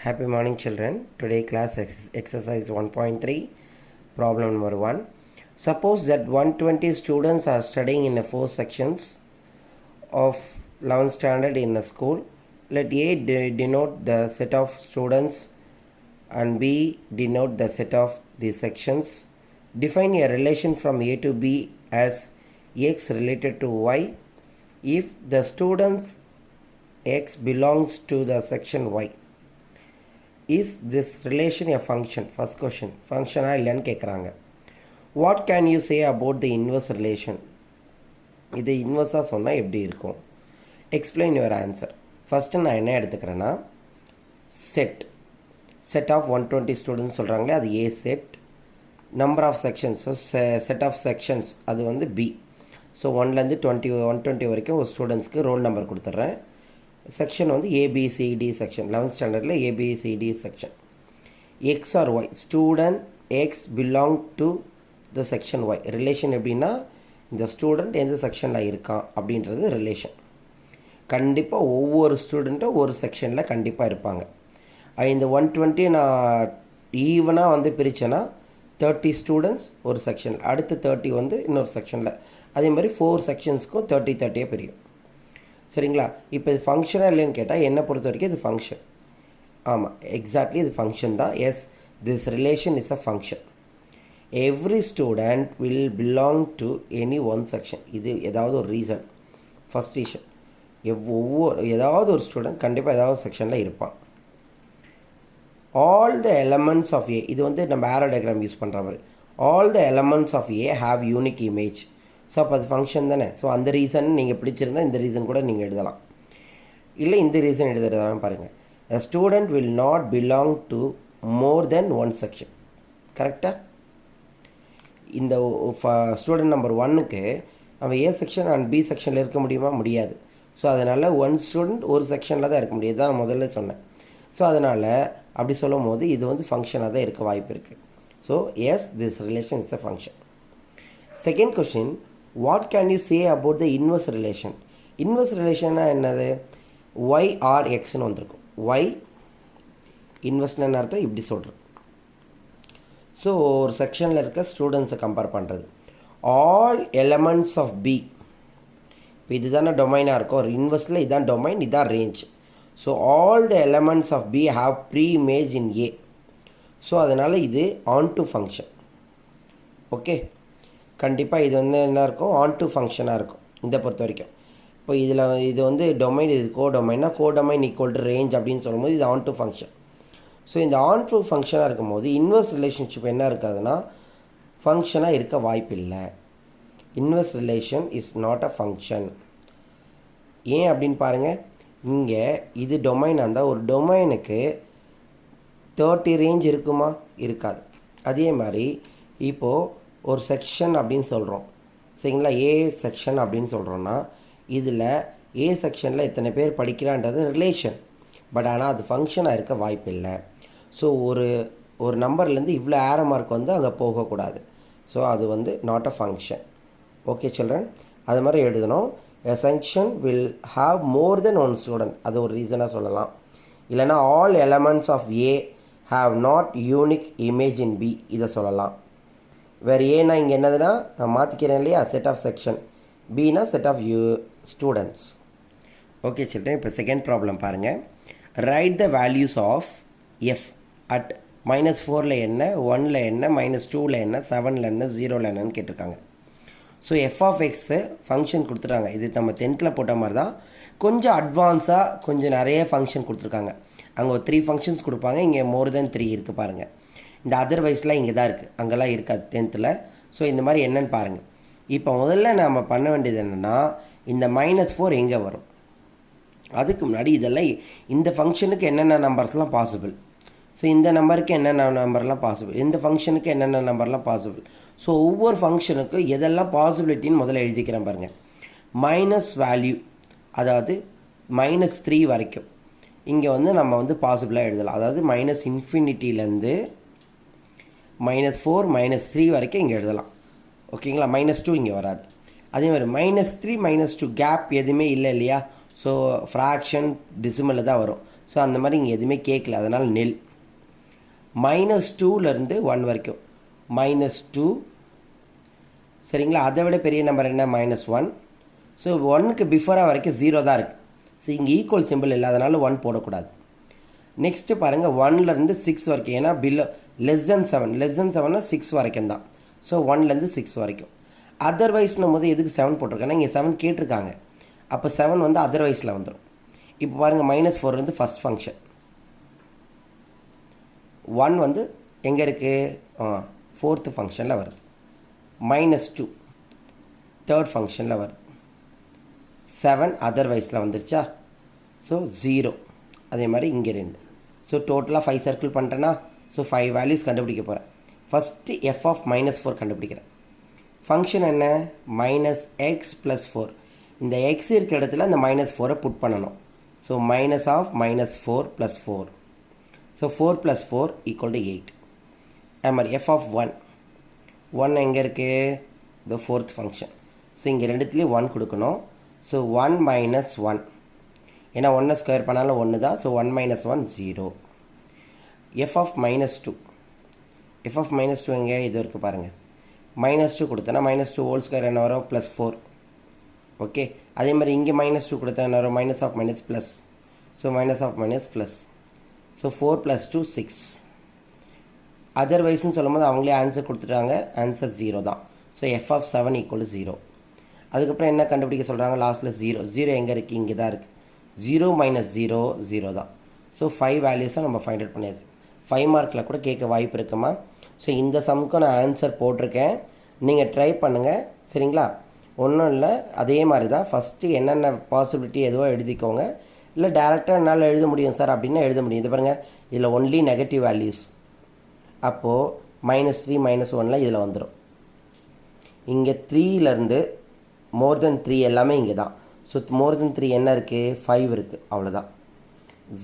Happy morning children. Today class exercise 1.3 problem number 1. Suppose that 120 students are studying in 4 sections of 11th standard in a school. Let A denote the set of students and B denote the set of the sections. Define a relation from A to B as X related to Y if the students X belongs to the section Y. Is this relation a function? First question. Function இல்லைன்னு கேட்குறாங்க. What can you say about the inverse relation? இது இன்வர்ஸாக சொன்னால் எப்படி இருக்கும்? Explain your answer. First நான் என்ன எடுத்துக்கிறேன்னா set of 120 students சொல்கிறாங்களே அது A set. Number of sections set of sections அது வந்து பி. ஸோ 1லேருந்து 120 வரைக்கும் ஒரு ஸ்டூடெண்ட்ஸ்க்கு ரோல் நம்பர் கொடுத்துட்றேன். செக்ஷன் வந்து ஏபிசிடி செக்ஷன் 11th ஸ்டாண்டர்டில் A B C D section. X R Y student X belong to the section Y. Relation எப்படின்னா இந்த ஸ்டூடெண்ட் எந்த செக்ஷனில் இருக்கான் அப்படின்றது ரிலேஷன். கண்டிப்பாக ஒவ்வொரு ஸ்டூடெண்ட்டும் ஒரு செக்ஷனில் கண்டிப்பாக இருப்பாங்க. இந்த 120 நான் ஈவனாக வந்து பிரித்தேன்னா 30 ஸ்டூடெண்ட்ஸ் ஒரு செக்ஷனில், அடுத்து 30 வந்து இன்னொரு செக்ஷனில், அதே மாதிரி 4 செக்ஷன்ஸ்க்கும் 30 பிரியும். சரிங்களா? இப்போ இது ஃபங்க்ஷனாக இல்லைன்னு கேட்டால் என்னை பொறுத்த வரைக்கும் இது ஃபங்க்ஷன். ஆமாம், எக்ஸாக்ட்லி இது ஃபங்க்ஷன் தான். Yes, this relation is a function. Every student will belong to any one section. இது ஏதாவது ஒரு ரீசன், ஃபஸ்ட் ரீசன். ஏதாவது ஒரு ஸ்டூடெண்ட் கண்டிப்பாக ஏதாவது செக்ஷனில் இருப்பான். All the elements of A, இது வந்து நம்ம ஆரோ டயக்ராம் யூஸ் பண்ணுற மாதிரி. All the elements of A have unique image. So அப்போ அது ஃபங்க்ஷன் தானே. ஸோ அந்த ரீசன் நீங்கள் பிடிச்சிருந்தால் இந்த ரீசன் கூட நீங்கள் எழுதலாம், இல்லை இந்த ரீசன் எழுதுறதான்னு பாருங்கள். a student will not belong to more than one section. கரெக்டாக? இந்த ஸ்டூடெண்ட் நம்பர் 1க்கு அவன் ஏ செக்ஷன் அண்ட் பி செக்ஷனில் இருக்க முடியுமா? முடியாது. ஸோ அதனால் ஒன் ஸ்டூடெண்ட் ஒரு செக்ஷனில் தான் இருக்க முடியாது, தான் நான் முதல்ல சொன்னேன். ஸோ அதனால் அப்படி சொல்லும் போது இது வந்து ஃபங்க்ஷனாக தான் இருக்க வாய்ப்பு இருக்குது. So yes, this relation is a function. Second question, what can you say about the inverse relation? Inverse ரிலேஷன்னா என்னது? ஒய் ஆர் எக்ஸ்னு வந்திருக்கும். ஒய் இன்வெர்ஸ்னு அர்த்தம் இப்படி சொல்கிறேன். ஸோ ஒரு செக்ஷனில் இருக்க ஸ்டூடெண்ட்ஸை கம்பேர் பண்ணுறது. ஆல் எலமெண்ட்ஸ் ஆஃப் பி, இப்போ இது தானே டொமைனாக இருக்கும். ஒரு இன்வெர்ஸில் இதுதான் டொமைன், இதுதான் range. So all the elements of B have pre image in A. So அதனால் இது ஆன் டு ஃபங்க்ஷன். ஓகே, கண்டிப்பாக இது வந்து என்ன இருக்கும்? ஆன் டு ஃபங்க்ஷனாக இருக்கும் இதை பொறுத்த வரைக்கும். இப்போ இதில் இது வந்து டொமைன், இது கோடொமைன்னா கோடொமைன் ஈக்குவல் டு ரேஞ்ச் அப்படின்னு சொல்லும்போது இது ஆன் டு ஃபங்க்ஷன். ஸோ இந்த ஆன் டு ஃபங்க்ஷனாக இருக்கும்போது இன்வெர்ஸ் ரிலேஷன்ஷிப் என்ன இருக்காதுன்னா ஃபங்க்ஷனாக இருக்க வாய்ப்பில்லை. Inverse relation is not a function. ஏன் அப்படின்னு பாருங்கள். இங்கே இது டொமைனாக இருந்தால் ஒரு டொமைனுக்கு 30 ரேஞ்ச் இருக்குமா? இருக்காது. அதே மாதிரி இப்போது ஒரு செக்ஷன் அப்படின்னு சொல்கிறோம், சரிங்களா? ஏ செக்ஷன் அப்படின்னு சொல்கிறோன்னா இதில் ஏ செக்ஷனில் இத்தனை பேர் படிக்கிறான்றது ரிலேஷன். பட் ஆனால் அது ஃபங்க்ஷனாக இருக்க வாய்ப்பில்லை. ஸோ ஒரு நம்பர்லேருந்து இவ்வளோ ஏரோ மார்க் வந்து அங்கே போகக்கூடாது. ஸோ அது வந்து not a function. Okay children, அது மாதிரி எழுதணும். A section will have more than one student, அது ஒரு ரீசனாக சொல்லலாம். இல்லைனா all elements of A have not unique image in B, இதை சொல்லலாம். வேறு ஏன்னா இங்கே என்னதுன்னா நான் மாற்றிக்கிறேன் இல்லையா, செட் ஆஃப் செக்ஷன். பினா set of students. Okay children, இப்போ செகண்ட் ப்ராப்ளம் பாருங்கள். Write the values of F at -4ல் என்ன, 1ல் என்ன, -2ல் என்ன, 7ல் என்ன, 0ல் என்னன்னு கேட்டிருக்காங்க. So f of x function கொடுத்துட்டாங்க. இது நம்ம 10th போட்ட மாதிரி தான், கொஞ்சம் அட்வான்ஸாக கொஞ்சம் நிறைய ஃபங்க்ஷன் கொடுத்துருக்காங்க. அங்கே ஒரு 3 ஃபங்க்ஷன்ஸ் கொடுப்பாங்க, இங்கே மோர் தென் 3 இருக்குது பாருங்கள். இந்த அதர்வைஸ்லாம் இங்கே தான் இருக்குது, அங்கெல்லாம் இருக்காது 10th. ஸோ இந்த மாதிரி என்னென்னு பாருங்கள். இப்போ முதல்ல நம்ம பண்ண வேண்டியது என்னென்னா இந்த -4 எங்கே வரும்? அதுக்கு முன்னாடி இதெல்லாம் இந்த ஃபங்க்ஷனுக்கு என்னென்ன நம்பர்ஸ்லாம் பாசிபிள், ஸோ இந்த நம்பருக்கு என்னென்ன நம்பர்லாம் பாசிபிள், இந்த ஃபங்க்ஷனுக்கு என்னென்ன நம்பர்லாம் பாசிபிள். ஸோ ஒவ்வொரு ஃபங்க்ஷனுக்கும் எதெல்லாம் பாசிபிலிட்டின்னு முதல்ல எழுதிக்கிறேன் பாருங்கள். மைனஸ் வேல்யூ, அதாவது -3 வரைக்கும் இங்கே வந்து நம்ம வந்து பாசிபிளாக எழுதலாம். அதாவது -∞ -4 -3 வரைக்கும் இங்கே எழுதலாம். ஓகேங்களா? -2 இங்கே வராது. அதே மாதிரி -3 -2 கேப் எதுவுமே இல்லை இல்லையா? ஸோ ஃப்ராக்ஷன் டெசிமலில் தான் வரும். ஸோ அந்த மாதிரி இங்கே எதுவுமே கேட்கல, அதனால் நெல். -2லேருந்து 1 வரைக்கும் -2, சரிங்களா? அதை விட பெரிய நம்பர் என்ன? -1. ஸோ 1க்கு பிஃபோராக வரைக்கும் 0 தான் இருக்குது. ஸோ இங்கே ஈக்குவல் சிம்பிள் இல்லாதனால 1 போடக்கூடாது. நெக்ஸ்ட்டு பாருங்கள் 1லேருந்து 6 வரைக்கும், ஏன்னா பில்லோ லெஸ் தென் 6 வரைக்கும் தான். ஸோ 1லேருந்து 6 வரைக்கும். அதர்வைஸ்னும் போது எதுக்கு 7 போட்டிருக்கேன்னா இங்கே 7 கேட்டிருக்காங்க. அப்போ 7 வந்து அதர்வைஸில் வந்துடும். இப்போ பாருங்கள் -4 வந்து ஃபஸ்ட் ஃபங்க்ஷன், 1 வந்து எங்கே இருக்குது? ஃபோர்த்து ஃபங்க்ஷனில் வருது. -2 தேர்ட் ஃபங்க்ஷனில் வருது. 7 அதர்வைஸில் வந்துருச்சா? ஸோ 0. அதே மாதிரி இங்கே 2. ஸோ டோட்டலாக 5 சர்க்கிள் பண்ணுறேன்னா, ஸோ 5 வேல்யூஸ் கண்டுபிடிக்க போகிறேன். ஃபஸ்ட்டு f ஆஃப் -4 கண்டுபிடிக்கிறேன். ஃபங்க்ஷன் என்ன? -x + 4. இந்த x இருக்க இடத்துல இந்த -4 புட் பண்ணணும். ஸோ -4 + 4. ஸோ 4 + 4 = 8. அது மாதிரி f ஆஃப் 1 எங்கே இருக்குது? இந்த ஃபோர்த் ஃபங்க்ஷன். ஸோ இங்கே ரெண்டுத்துலேயும் 1 கொடுக்கணும். ஸோ 1 - 1, ஏன்னா 1 ஸ்கொயர் பண்ணாலும் 1 தான். ஸோ 1 - 1 0. f ஆஃப் -2 எங்கே? இது இருக்குது பாருங்கள். -2 கொடுத்தோன்னா -2 ஹோல் ஸ்கொயர் என்ன வரும்? +4. ஓகே. அதே மாதிரி இங்கே -2 கொடுத்தா என்ன வரும்? -of plus. So -of plus. So 4 + 2 6. அதர்வைஸ்ன்னு சொல்லும் போது அவங்களே ஆன்சர் கொடுத்துட்டாங்க. ஆன்சர் 0 தான். So f of 7 = 0. அதுக்கப்புறம் என்ன கண்டுபிடிக்க சொல்கிறாங்க? லாஸ்ட்டில் 0 எங்கே இருக்குது? இங்கே தான் இருக்குது. 0 - 0 0 தான். ஸோ 5 வேல்யூஸாக நம்ம ஃபைண்ட் அவுட் பண்ணியாச்சு. 5 மார்க்கில் கூட கேட்க வாய்ப்பு இருக்குமா? ஸோ இந்த சம்முக்கும் நான் ஆன்சர் போட்டிருக்கேன், நீங்கள் ட்ரை பண்ணுங்கள், சரிங்களா? ஒன்றும் இல்லை, அதே மாதிரி தான். ஃபஸ்ட்டு என்னென்ன பாசிபிலிட்டி எதுவோ எழுதிக்கோங்க. இல்லை டேரெக்டாக என்னால் எழுத முடியும் சார் அப்படின்னா எழுத முடியும். இது பாருங்கள், இதில் ஒன்லி நெகட்டிவ் வேல்யூஸ். அப்போது -3 -1ல் இதில் வந்துடும். இங்கே 3லேருந்து மோர் தென் 3 எல்லாமே இங்கே தான். ஸோ மோர் தென் 3 என்ன இருக்குது? 5 இருக்குது. அவ்வளோதான்.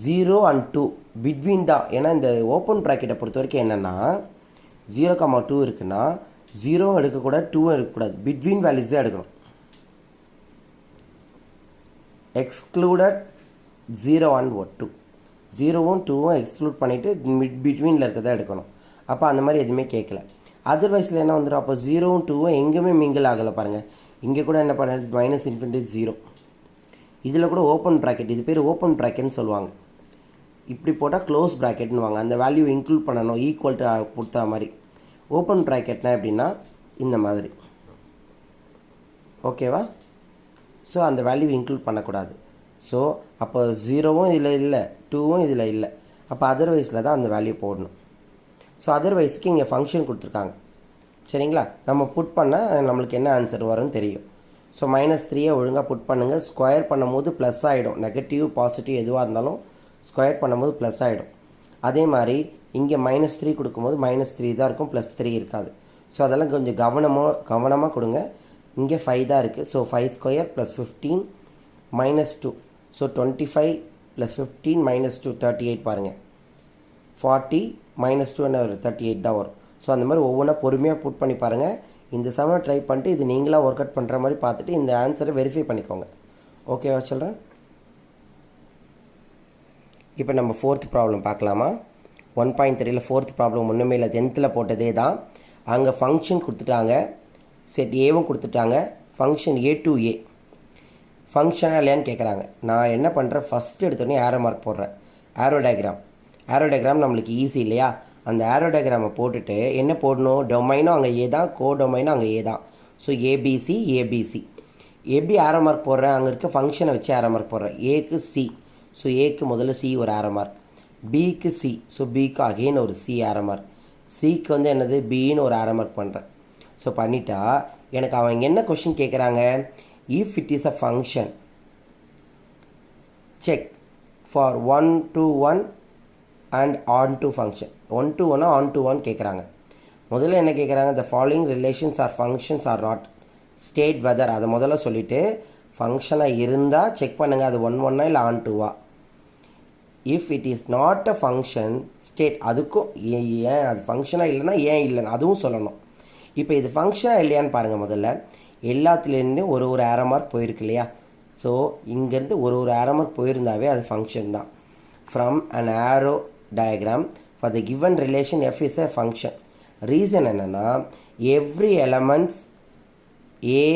0 and 2 பிட்வீன் தான். ஏன்னா இந்த ஓப்பன் ப்ராக்கெட்டை பொறுத்த வரைக்கும் என்னென்னா 0, 2 இருக்குன்னா 0வும் எடுக்கக்கூடாது, 2வும் எடுக்கக்கூடாது. பிட்வீன் வேல்யூஸ் தான் எடுக்கணும். Excluded 0 and 2. 0வும் 2வும் எக்ஸ்க்ளூட் பண்ணிவிட்டு பிட்வீனில் இருக்கிறத எடுக்கணும். அப்போ அந்த மாதிரி எதுவுமே கேட்கல. அதர்வைஸில் என்ன வந்துடும்? அப்போ 0வும் 2வும் எங்கேயுமே மிங்கிள் ஆகலை பாருங்கள். இங்கே கூட என்ன பண்ண -∞ 0. இதில் கூட ஓப்பன் ப்ராக்கெட், இது பேர் ஓப்பன் ப்ராக்கெட்னு சொல்லுவாங்க. இப்படி போட்டால் க்ளோஸ் ப்ராக்கெட்னு வாங்க. அந்த வேல்யூ இன்க்ளூட் பண்ணணும், ஈக்குவல் டு கொடுத்த மாதிரி. ஓப்பன் ப்ராக்கெட்னா எப்படின்னா இந்த மாதிரி, ஓகேவா? ஸோ அந்த வேல்யூ இன்க்ளூட் பண்ணக்கூடாது. ஸோ அப்போ 0வும் இதில் இல்லை, 2வும் இதில் இல்லை. அப்போ அதர்வைஸில் தான் அந்த வேல்யூ போடணும். ஸோ அதர்வைஸ்க்கு இங்கே ஃபங்க்ஷன் கொடுத்துருக்காங்க, சரிங்களா? நம்ம புட் பண்ணால் நம்மளுக்கு என்ன ஆன்சர் வரும்னு தெரியும். ஸோ -3 ஒழுங்காக புட் பண்ணுங்கள். ஸ்கொயர் பண்ணும்போது ப்ளஸ் ஆகிடும். நெகட்டிவ் பாசிட்டிவ் எதுவாக இருந்தாலும் ஸ்கொயர் பண்ணும்போது ப்ளஸ் ஆகிடும். அதே மாதிரி இங்கே -3 கொடுக்கும்போது -3 தான் இருக்கும், +3 இருக்காது. ஸோ அதெல்லாம் கொஞ்சம் கவனமாக கொடுங்க. இங்கே 5 தான் இருக்குது. ஸோ 5² + 15 -2. ஸோ 25 + 15 -2 38 பாருங்கள். 40 -2 என்ன வரும்? 38 தான் வரும். ஸோ அந்த மாதிரி ஒவ்வொன்றா பொறுமையாக புட் பண்ணி பாருங்கள். இந்த சமயம் ட்ரை பண்ணிட்டு இது நீங்களாக ஒர்க் அவுட் பண்ணுற மாதிரி பார்த்துட்டு இந்த ஆன்சரை வெரிஃபை பண்ணிக்கோங்க. ஓகேவா சில்ட்ரன்? இப்போ நம்ம 4th ப்ராப்ளம் பார்க்கலாமா? 1.3ல் 4th ப்ராப்ளம் ஒன்றுமே இல்லை, 10th போட்டதே தான். அங்கே ஃபங்க்ஷன் கொடுத்துட்டாங்க, செட் ஏவும் கொடுத்துட்டாங்க, ஃபங்க்ஷன் A to A. ஃபங்க்ஷனாக இல்லையான்னு கேட்குறாங்க. நான் என்ன பண்ணுறேன், ஃபஸ்ட்டு எடுத்தோடனே ஆரோ மார்க் போடுறேன். ஆரோ டயக்ராம் நம்மளுக்கு ஈஸி இல்லையா? அந்த ஆரோ டயக்ராமை போட்டுட்டு என்ன போடணும்? டொமைனும் அங்கே ஏ தான், கோ டொமைனும் அங்கே ஏ தான். So ABC. எப்படி ஆரோ மார்க் போடுறேன்? அங்கே இருக்க ஃபங்க்ஷனை வச்சு ஆரோ மார்க் போடுறேன். ஏக்கு சி, ஸோ ஏக்கு முதல்ல சி ஒரு ஆரோ மார்க். பிக்கு சி, ஸோ பிக்கு அகெயின் ஒரு சி ஆரோ மார்க். சிக்கு வந்து என்னது? பின்னு ஒரு ஆரோ மார்க் பண்ணுறேன். ஸோ பண்ணிட்டா எனக்கு அவங்க என்ன கொஷின் கேட்குறாங்க? If it is a function check for 1 to 1 and on to function. 1 to 1 on to 1 கேட்குறாங்க. முதல்ல என்ன கேட்குறாங்க? The following relations R functions R not state weather. அதை முதல்ல சொல்லிவிட்டு ஃபங்க்ஷனாக இருந்தால் செக் பண்ணுங்கள், அது 1 1 இல்லை on 2 if it is not a function state. அதுக்கும் ஏன் அது ஃபங்க்ஷனாக இல்லைன்னா ஏன் இல்லைன்னு அதுவும் சொல்லணும். இப்போ இது ஃபங்க்ஷனாக இல்லையான்னு பாருங்கள். முதல்ல எல்லாத்துலேருந்தும் ஒரு ஆரோ மார்க் போயிருக்கு இல்லையா? ஸோ இங்கேருந்து ஒரு ஆரோ மார்க் போயிருந்தாவே அது ஃபங்க்ஷன் தான். From an arrow diagram for the given relation F is a function. Reason என்னென்னா every elements A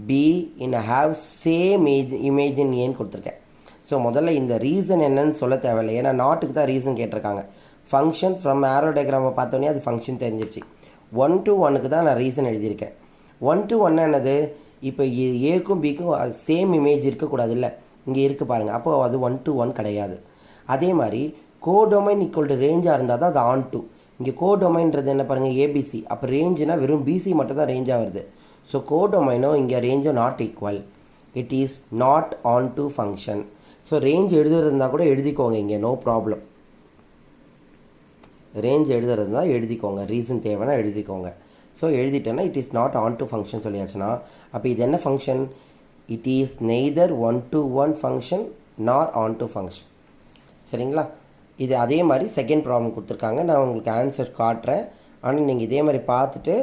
B in have same image in ஏன்னு கொடுத்துருக்கேன். ஸோ முதல்ல இந்த ரீசன் என்னன்னு சொல்ல தேவையில்லை, ஏன்னா நாட்டுக்கு தான் ரீசன் கேட்டிருக்காங்க. ஃபங்க்ஷன் ஃப்ரம் ஆரோ டயக்ராமை பார்த்தோன்னே அது ஃபங்க்ஷன் தெரிஞ்சிருச்சு. 1 to 1க்கு தான் நான் ரீசன் எழுதியிருக்கேன். 1 to 1 என்னது, இப்போ ஏக்கும் பிக்கும் சேம் இமேஜ் இருக்கக்கூடாது இல்லை, இங்கே இருக்குது பாருங்கள், அப்போது அது 1 to 1 கிடையாது. அதே மாதிரி கோடொமைன் ஈக்குவல் டு ரேஞ்சாக இருந்தால் தான் அது ஆன் டு. இங்கே கோடொமைன்றது என்ன பாருங்கள், ஏபிசி, அப்போ ரேஞ்சுனா வெறும் பிசி மட்டும் தான் ரேஞ்சாக வருது. ஸோ கோடொமைனோ இங்கே ரேஞ்சோ not equal, it is not onto function. So range எழுதுறதுனா கூட எழுதிக்கோங்க இங்கே, நோ ப்ராப்ளம். ரேஞ்ச் எழுதுறதுனா எழுதிக்கோங்க, ரீசன் தேவைன்னா எழுதிக்கோங்க. ஸோ எழுதிட்டேன்னா it is not onto function சொல்லியாச்சுன்னா, அப்போ இது என்ன function, it is neither 1 to 1 function nor onto function. சரிங்களா? இது அதே மாதிரி செகண்ட் ப்ராப்ளம் கொடுத்துருக்காங்க, நான் உங்களுக்கு ஆன்சர் காட்டுறேன். ஆனால் நீங்கள் இதே மாதிரி பார்த்துட்டு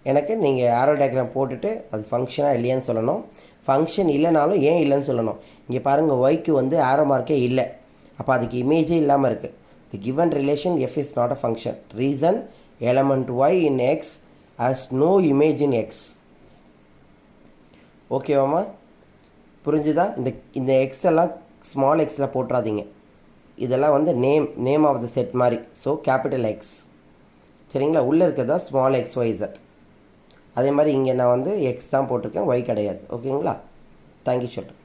எனக்கு நீங்கள் ஆரோ டயக்ராம் போட்டுட்டு அது ஃபங்க்ஷனாக இல்லையான்னு சொல்லணும். ஃபங்க்ஷன் இல்லைனாலும் ஏன் இல்லைன்னு சொல்லணும். இங்கே பாருங்கள், ஒய்க்கு வந்து ஆரோ மார்க்கே இல்லை, அப்போ அதுக்கு இமேஜே இல்லாமல் இருக்குது. The given relation f is not a function. Reason, element y in x has no image in x. ஓகேவாம்மா? புரிஞ்சுதா? இந்த எக்ஸ் எல்லாம் ஸ்மால் எக்ஸில் போட்டுறாதீங்க, இதெல்லாம் வந்து நேம் ஆஃப் த செட் மாதிரி. ஸோ கேபிட்டல் எக்ஸ், சரிங்களா? உள்ளே இருக்கிறதா ஸ்மால் எக்ஸ் ஒய் இசட். அதே மாதிரி இங்கே நான் வந்து எக்ஸ் தான் போட்டிருக்கேன், ஒய் கிடையாது. ஓகேங்களா? தேங்க்யூ சொல்கிறேன்.